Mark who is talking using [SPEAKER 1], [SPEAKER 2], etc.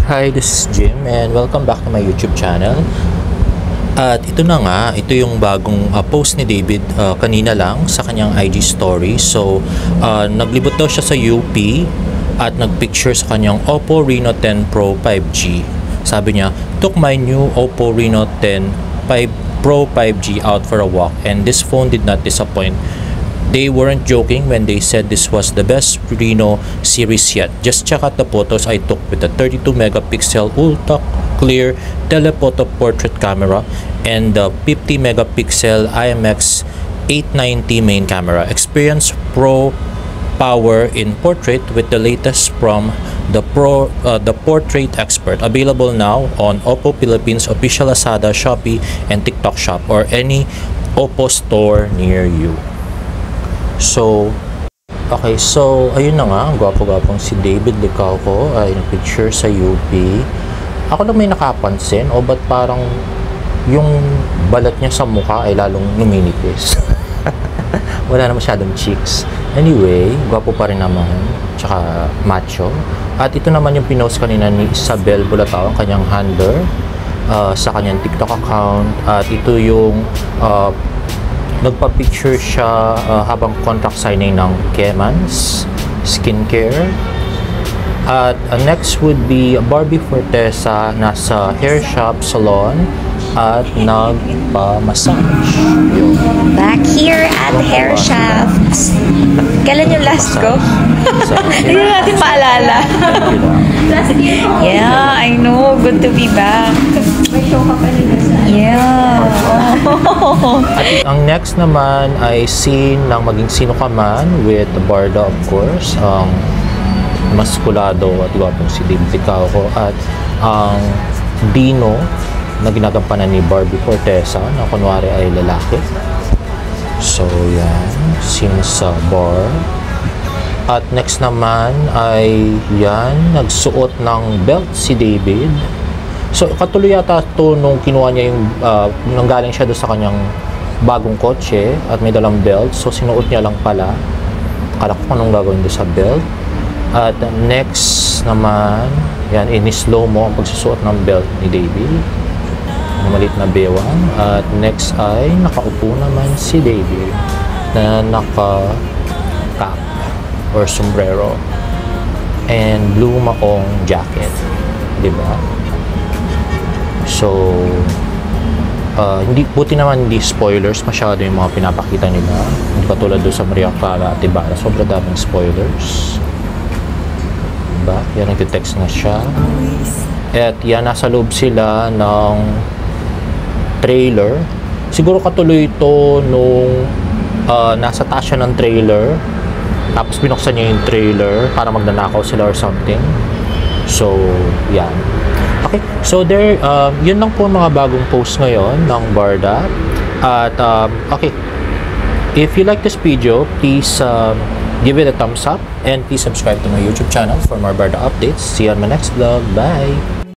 [SPEAKER 1] Hi, this is Jim and welcome back to my YouTube channel. At ito na nga, ito yung bagong post ni David kanina lang sa kanyang IG story. So, naglibot daw siya sa UP at nagpicture sa kanyang Oppo Reno 10 Pro 5G. Sabi niya, took my new Oppo Reno 10 Pro 5G out for a walk and this phone did not disappoint. They weren't joking when they said this was the best Reno series yet. Just check out the photos I took with the 32 megapixel ultra clear telephoto portrait camera and the 50 megapixel IMX 890 main camera. Experience pro power in portrait with the latest from the portrait expert. Available now on Oppo Philippines official Lazada, Shopee, and TikTok shop or any Oppo store near you. So, okay, so ayun na nga, ang gwapo-gwapong si David Licauco ay picture sa UP. Ako lang may nakapansin, ba't parang yung balat niya sa mukha ay lalong numinipis. Wala na masyadong cheeks. Anyway, gwapo pa rin naman, tsaka macho. At ito naman yung pinost kanina ni Isabel Bulatao, ang kanyang handler sa kanyang TikTok account. At ito yung nagpa-picture siya habang contract signing ng Kemans Skincare. At next would be Barbie Fortesa, nasa hair shop salon at nagpa-massage.
[SPEAKER 2] Back here at hair shop. Kailan yung last ko? Hindi na natin paalala. Yeah, I know. Good to be back. Yeah.
[SPEAKER 1] At ang next naman ay scene ng Maging Sino Ka Man with Barda, of course. Ang maskulado at gwapong si David Licauco at ang Dino na ginagampanan ni Barbie Fortesa na kunwari ay lalaki. So yan, scene sa bar. At next naman ay yan, nagsuot ng belt si David. So katuloy yata ito nung kinuha niya yung nanggaling siya doon sa kanyang bagong kotse at may dalang belt. So sinuot niya lang pala. Akala ko anong gagawin doon sa belt. At next naman, yan, in-slow mo ang pagsusuot ng belt ni David. Malit na bewang. At next ay nakaupo naman si David na naka-cap or sombrero and blue maong jacket, diba? So buti naman hindi spoilers masyado yung mga pinapakita nila, hindi katulad doon sa Maria Clara at Ibarra, sobrang daming spoilers, diba? Yan, nag-text na siya at yan, nasa loob sila ng trailer. Siguro katuloy ito nung nasa taas siya ng trailer tapos binuksan niya yung trailer para magnanakaw sila or something. So yan. Okay, so there, yun lang po mga bagong post ngayon ng Barda. At okay, if you like this video, please give it a thumbs up and please subscribe to my YouTube channel for more Barda updates. See you on my next vlog. Bye!